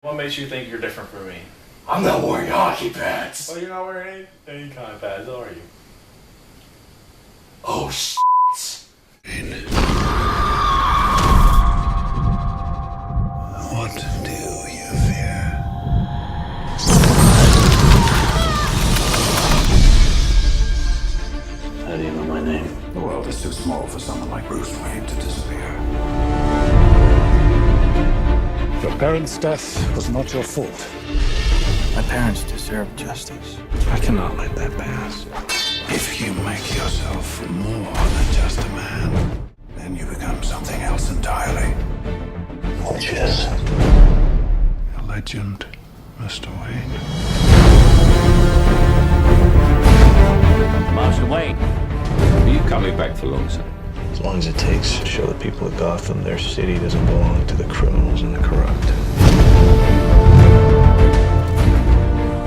What makes you think you're different from me? I'm not wearing hockey pads. Oh, you're not wearing any kind of pads, are you? Oh, shit. What do you fear? How do you know my name? The world is too small for someone like Bruce Wayne to disappear. Your parents' death was not your fault. My parents deserve justice. I cannot let that pass. If you make yourself more than just a man, then you become something else entirely. Which is? A legend, Mr. Wayne. Marshal Wayne, are you coming back for long, sir? As long as it takes to show the people of Gotham their city doesn't belong to the criminals and the corrupt.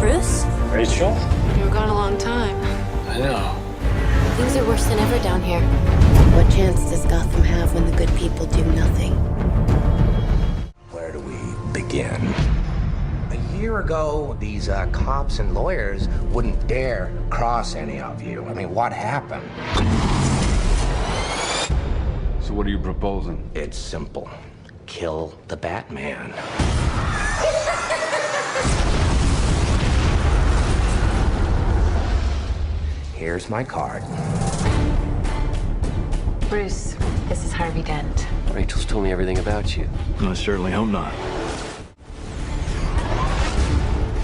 Bruce? Rachel? You were gone a long time. I know. Things are worse than ever down here. What chance does Gotham have when the good people do nothing? Where do we begin? A year ago, these cops and lawyers wouldn't dare cross any of you. I mean, what happened? So what are you proposing? It's simple. Kill the Batman. Here's my card. Bruce, this is Harvey Dent. Rachel's told me everything about you. I certainly hope not.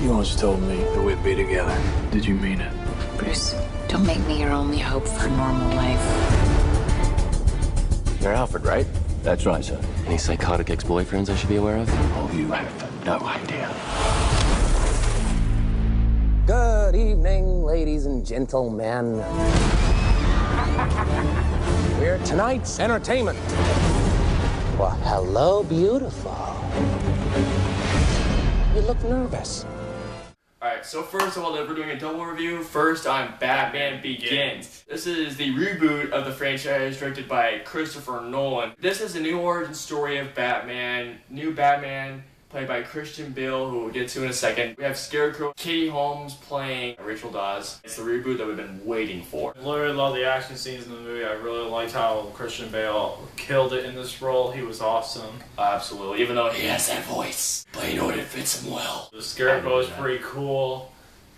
You once told me that we'd be together. Did you mean it? Bruce, don't make me your only hope for a normal life. You're Alfred, right? That's right, sir. Any psychotic ex-boyfriends I should be aware of? Oh, you have no idea. Good evening, ladies and gentlemen. We're tonight's entertainment. Well, hello, beautiful. You look nervous. Alright, so first of all, we're doing a double review. First on Batman Begins. This is the reboot of the franchise directed by Christopher Nolan. This is a new origin story of Batman. New Batman, played by Christian Bale, who we'll get to in a second. We have Scarecrow, Katie Holmes playing Rachel Dawes. It's the reboot that we've been waiting for. I literally love the action scenes in the movie. I really liked how Christian Bale killed it in this role. He was awesome. Absolutely, even though he has that voice. But you know what, it fits him well. The Scarecrow is pretty cool.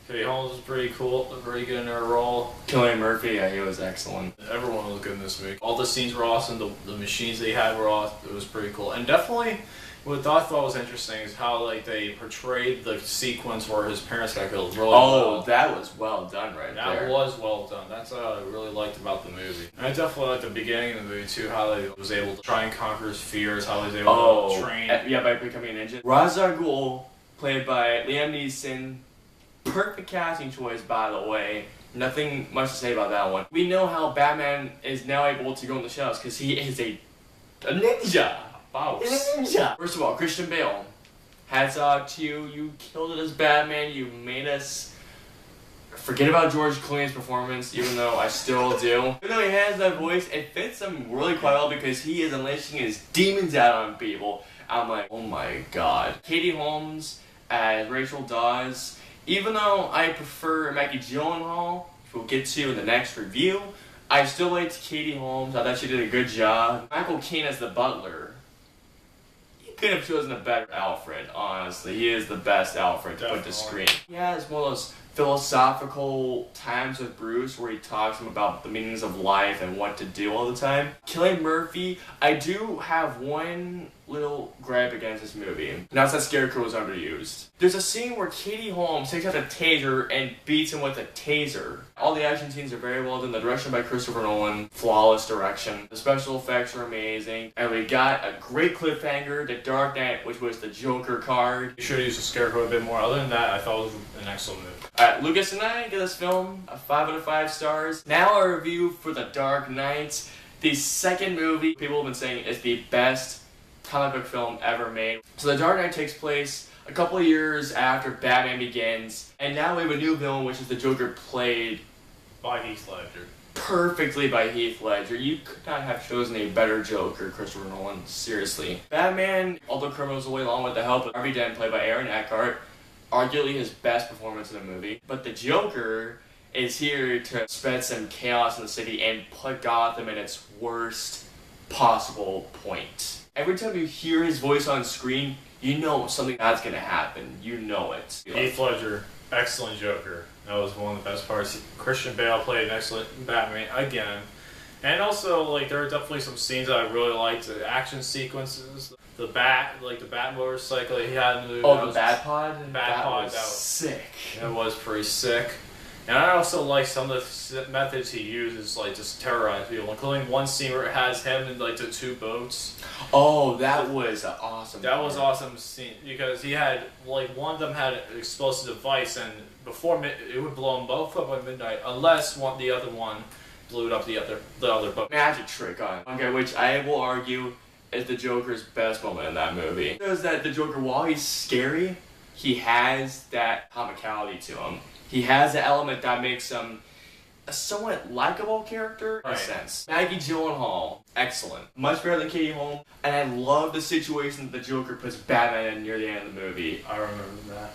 Katie Holmes was pretty cool, pretty good in her role. Cillian Murphy, yeah, he was excellent. Everyone was good in this movie. All the scenes were awesome. The machines they had were awesome. It was pretty cool. And definitely, what I thought was interesting is how like they portrayed the sequence where his parents got killed really well. That was well done right there. That was well done. That's what I really liked about the movie. And I definitely liked the beginning of the movie too, how they was able to try and conquer his fears, how he was able to train. Yeah, by becoming a ninja. Ra's al Ghul, played by Liam Neeson. Perfect casting choice, by the way. Nothing much to say about that one. We know how Batman is now able to go in the shadows because he is a ninja. Wow. He's a ninja. First of all, Christian Bale, hats off to you. You killed it as Batman. You made us forget about George Clooney's performance, even though I still do. Even though he has that voice, it fits him really quite well because he is unleashing his demons out on people. I'm like, oh my god. Katie Holmes as Rachel Dawes. Even though I prefer Maggie Gyllenhaal, which we'll get to in the next review, I still liked Katie Holmes. I thought she did a good job. Michael Caine as the butler. He could have chosen a better Alfred, honestly. He is the best Alfred to put to screen. He has one of those philosophical times with Bruce where he talks to him about the meanings of life and what to do all the time. Cillian Murphy, I do have one little gripe against this movie. And that's that Scarecrow was underused. There's a scene where Katie Holmes takes out a taser and beats him with a taser. All the action scenes are very well done. The direction by Christopher Nolan, flawless direction. The special effects are amazing. And we got a great cliffhanger, The Dark Knight, which was the Joker card. You should have used the Scarecrow a bit more. Other than that, I thought it was an excellent movie. Alright, Lucas and I give this film a 5 out of 5 stars. Now a review for The Dark Knight. The second movie people have been saying is the best comic book film ever made. So The Dark Knight takes place a couple of years after Batman Begins, and now we have a new villain, which is the Joker played by Heath Ledger. perfectly by Heath Ledger. You could not have chosen a better Joker, Christopher Nolan. Seriously. Batman, although criminals away along with the help of Harvey Dent, played by Aaron Eckhart, arguably his best performance in the movie. But the Joker is here to spread some chaos in the city and put Gotham in its worst possible point. Every time you hear his voice on screen, you know something bad's gonna happen. You know it. Heath Ledger, excellent Joker. That was one of the best parts. Christian Bale played an excellent Batman again. And also, like, there are definitely some scenes that I really liked. The action sequences, the bat motorcycle he had in the movie. Oh, the Bat Pod? Bat Pod, that was sick. That was pretty sick. And I also like some of the methods he uses, like, just terrorize people, including one scene where it has him in, like, the two boats. Oh, that was an awesome. That was awesome scene, because he had, like, one of them had an explosive device, and before it would blow them both up by midnight, unless the other one blew up the other boat. Magic trick on it. Okay, which I will argue is the Joker's best moment in that movie. It was that the Joker, while he's scary, he has that comicality to him. He has the element that makes him a somewhat likable character in a sense. Maggie Gyllenhaal, excellent. Much better than Katie Holmes. And I love the situation that the Joker puts Batman in near the end of the movie. I remember that.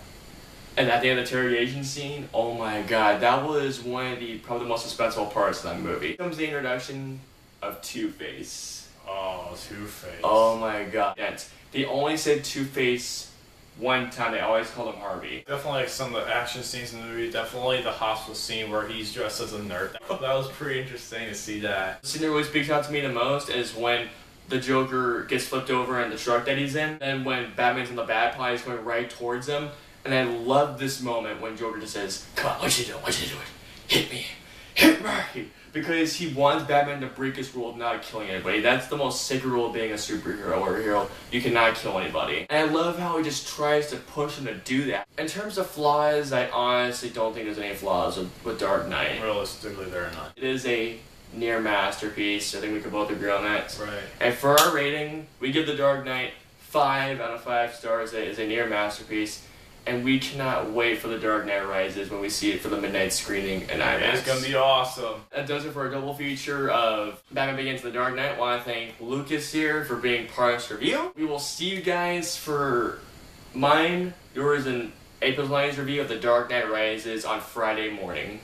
And at the end of the interrogation scene, oh my god, that was one of probably the most suspenseful parts of that movie. Comes the introduction of Two-Face. Oh, Two-Face. Oh my god. Yes. They only said Two-Face one time. They always called him Harvey. Definitely like some of the action scenes in the movie. Definitely the hospital scene where he's dressed as a nerd. That was pretty interesting to see that. The scene that really speaks out to me the most is when the Joker gets flipped over in the truck that he's in. And when Batman's in the Bat Pod, he's going right towards him. And I love this moment when Joker just says, "Come on, what you doing? What you doing? Hit me. Hit me." Because he wants Batman to break his rule of not killing anybody. That's the most sacred rule of being a superhero or a hero. You cannot kill anybody. And I love how he just tries to push him to do that. In terms of flaws, I honestly don't think there's any flaws with Dark Knight. Realistically, there are not. It is a near masterpiece. I think we can both agree on that. Right. And for our rating, we give The Dark Knight 5 out of 5 stars. It is a near masterpiece. And we cannot wait for The Dark Knight Rises when we see it for the midnight screening in IMAX. It's going to be awesome. That does it for a double feature of Batman Begins and The Dark Knight. I want to thank Lucas here for being part of this review. We will see you guys for yours, and April's Lions review of The Dark Knight Rises on Friday morning.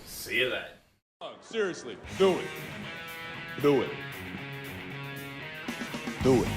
See you then. Seriously, do it. Do it. Do it.